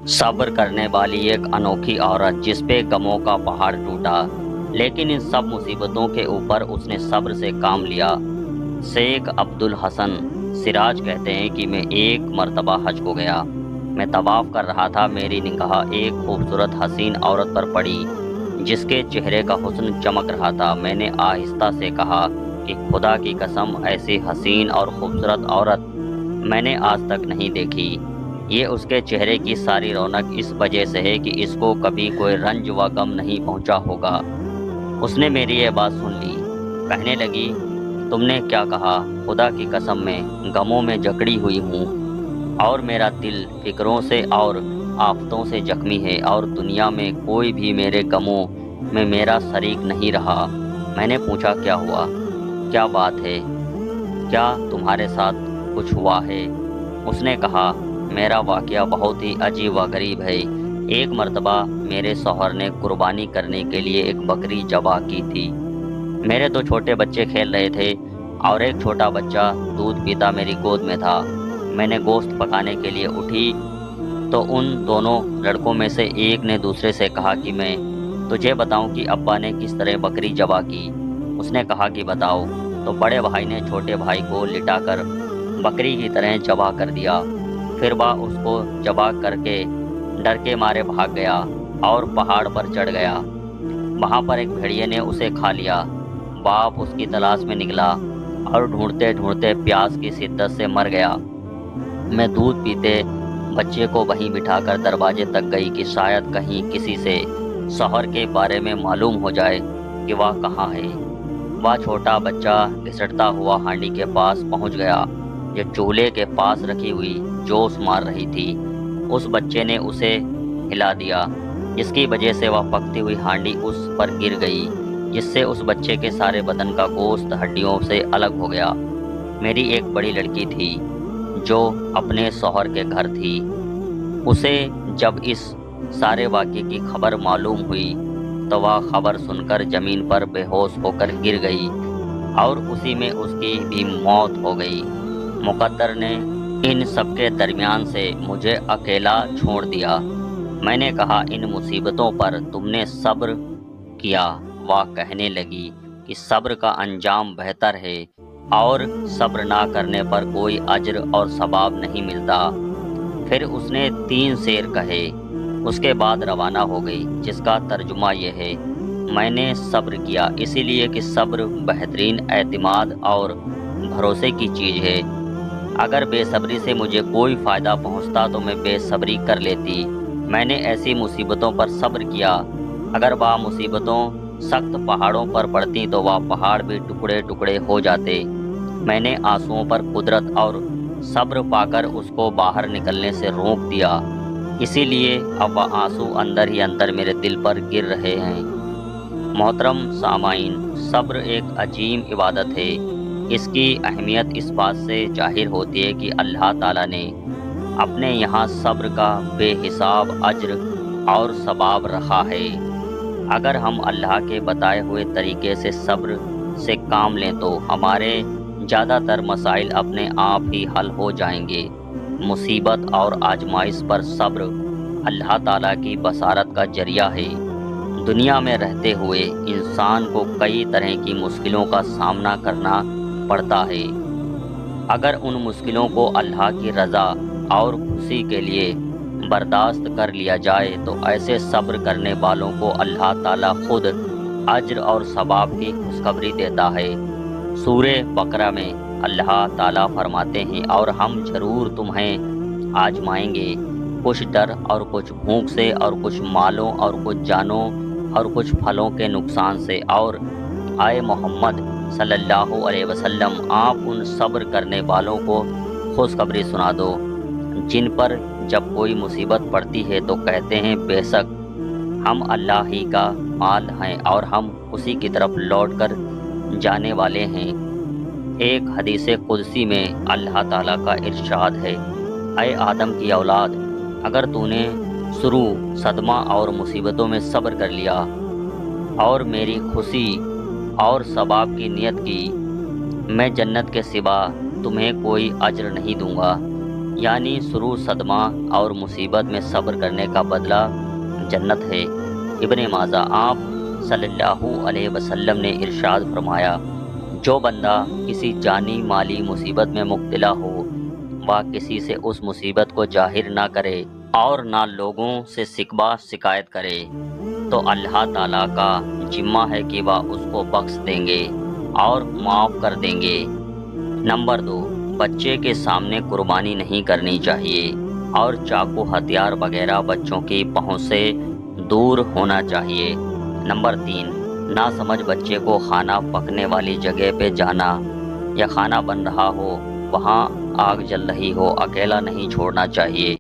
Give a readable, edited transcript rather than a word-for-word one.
صبر کرنے والی ایک انوکھی عورت جس پہ غموں کا پہاڑ ٹوٹا، لیکن ان سب مصیبتوں کے اوپر اس نے صبر سے کام لیا۔ شیخ عبد الحسن سراج کہتے ہیں کہ میں ایک مرتبہ حج کو گیا۔ میں طواف کر رہا تھا، میری نگاہ ایک خوبصورت حسین عورت پر پڑی جس کے چہرے کا حسن چمک رہا تھا۔ میں نے آہستہ سے کہا کہ خدا کی قسم، ایسی حسین اور خوبصورت عورت میں نے آج تک نہیں دیکھی۔ یہ اس کے چہرے کی ساری رونق اس وجہ سے ہے کہ اس کو کبھی کوئی رنج و غم نہیں پہنچا ہوگا۔ اس نے میری یہ بات سن لی، کہنے لگی، تم نے کیا کہا؟ خدا کی قسم میں غموں میں جکڑی ہوئی ہوں اور میرا دل فکروں سے اور آفتوں سے زخمی ہے، اور دنیا میں کوئی بھی میرے غموں میں میرا شریک نہیں رہا۔ میں نے پوچھا، کیا ہوا؟ کیا بات ہے؟ کیا تمہارے ساتھ کچھ ہوا ہے؟ اس نے کہا، میرا واقعہ بہت ہی عجیب و غریب ہے۔ ایک مرتبہ میرے شوہر نے قربانی کرنے کے لیے ایک بکری ذبح کی تھی۔ میرے دو چھوٹے بچے کھیل رہے تھے اور ایک چھوٹا بچہ دودھ پیتا میری گود میں تھا۔ میں نے گوشت پکانے کے لیے اٹھی تو ان دونوں لڑکوں میں سے ایک نے دوسرے سے کہا کہ میں تجھے بتاؤں کہ ابا نے کس طرح بکری ذبح کی۔ اس نے کہا کہ بتاؤ، تو بڑے بھائی نے چھوٹے بھائی کو لٹا کر بکری کی طرح ذبح کر دیا۔ پھر وہ اس کو ذبح کر کے ڈر کے مارے بھاگ گیا اور پہاڑ پر چڑھ گیا۔ وہاں پر ایک بھیڑیے نے اسے کھا لیا۔ باپ اس کی تلاش میں نکلا اور ڈھونڈتے ڈھونڈتے پیاس کی شدت سے مر گیا۔ میں دودھ پیتے بچے کو وہیں بٹھا کر دروازے تک گئی کہ شاید کہیں کسی سے شوہر کے بارے میں معلوم ہو جائے کہ وہ کہاں ہے۔ وہ چھوٹا بچہ گھسٹتا ہوا ہانڈی کے پاس پہنچ گیا جو چولہے کے پاس رکھی ہوئی جوش مار رہی تھی۔ اس بچے نے اسے ہلا دیا، جس کی وجہ سے وہ پکتی ہوئی ہانڈی اس پر گر گئی، جس سے اس بچے کے سارے بدن کا گوشت ہڈیوں سے الگ ہو گیا۔ میری ایک بڑی لڑکی تھی جو اپنے شوہر کے گھر تھی۔ اسے جب اس سارے واقعے کی خبر معلوم ہوئی تو وہ خبر سن کر زمین پر بے ہوش ہو کر گر گئی اور اسی میں اس کی بھی موت ہو گئی۔ مقدر نے ان سب کے درمیان سے مجھے اکیلا چھوڑ دیا۔ میں نے کہا، ان مصیبتوں پر تم نے صبر کیا؟ وہ کہنے لگی کہ صبر کا انجام بہتر ہے اور صبر نہ کرنے پر کوئی اجر اور ثواب نہیں ملتا۔ پھر اس نے 3 شعر کہے، اس کے بعد روانہ ہو گئی، جس کا ترجمہ یہ ہے، میں نے صبر کیا اسی لیے کہ صبر بہترین اعتماد اور بھروسے کی چیز ہے۔ اگر بے صبری سے مجھے کوئی فائدہ پہنچتا تو میں بے صبری کر لیتی۔ میں نے ایسی مصیبتوں پر صبر کیا، اگر وہ مصیبتوں سخت پہاڑوں پر پڑتی تو وہ پہاڑ بھی ٹکڑے ٹکڑے ہو جاتے۔ میں نے آنسوؤں پر قدرت اور صبر پا کر اس کو باہر نکلنے سے روک دیا، اسی لیے اب وہ آنسو اندر ہی اندر میرے دل پر گر رہے ہیں۔ محترم سامعین، صبر ایک عظیم عبادت ہے۔ اس کی اہمیت اس بات سے ظاہر ہوتی ہے کہ اللہ تعالیٰ نے اپنے یہاں صبر کا بے حساب اجر اور ثواب رکھا ہے۔ اگر ہم اللہ کے بتائے ہوئے طریقے سے صبر سے کام لیں تو ہمارے زیادہ تر مسائل اپنے آپ ہی حل ہو جائیں گے۔ مصیبت اور آزمائش پر صبر اللہ تعالیٰ کی بصارت کا ذریعہ ہے۔ دنیا میں رہتے ہوئے انسان کو کئی طرح کی مشکلوں کا سامنا کرنا پڑتا ہے۔ اگر ان مشکلوں کو اللہ کی رضا اور خوشی کے لیے برداشت کر لیا جائے تو ایسے صبر کرنے والوں کو اللہ تعالیٰ خود اجر اور ثواب کی خوشخبری دیتا ہے۔ سورہ بقرہ میں اللہ تعالیٰ فرماتے ہیں، اور ہم ضرور تمہیں آزمائیں گے، کچھ ڈر اور کچھ بھوک سے، اور کچھ مالوں اور کچھ جانوں اور کچھ پھلوں کے نقصان سے، اور اے محمد صلی اللہ علیہ وسلم، آپ ان صبر کرنے والوں کو خوشخبری سنا دو جن پر جب کوئی مصیبت پڑتی ہے تو کہتے ہیں، بے شک ہم اللہ ہی کا مال ہیں اور ہم اسی کی طرف لوٹ کر جانے والے ہیں۔ ایک حدیث قدسی میں اللہ تعالیٰ کا ارشاد ہے، اے آدم کی اولاد، اگر تو نے شروع صدمہ اور مصیبتوں میں صبر کر لیا اور میری خوشی اور ثواب کی نیت کی، میں جنت کے سوا تمہیں کوئی اجر نہیں دوں گا۔ یعنی شروع صدمہ اور مصیبت میں صبر کرنے کا بدلہ جنت ہے۔ ابن ماجہ آپ صلی اللہ علیہ وسلم نے ارشاد فرمایا، جو بندہ کسی جانی مالی مصیبت میں مبتلا ہو، وہ کسی سے اس مصیبت کو ظاہر نہ کرے اور نہ لوگوں سے شکوہ شکایت کرے، تو اللہ تعالیٰ کا ذمہ ہے کہ وہ اس کو بخش دیں گے اور معاف کر دیں گے۔ نمبر 2، بچے کے سامنے قربانی نہیں کرنی چاہیے اور چاقو ہتھیار وغیرہ بچوں کی پہنچ سے دور ہونا چاہیے۔ نمبر 3، ناسمجھ بچے کو کھانا پکنے والی جگہ پہ جانا یا کھانا بن رہا ہو، وہاں آگ جل رہی ہو، اکیلا نہیں چھوڑنا چاہیے۔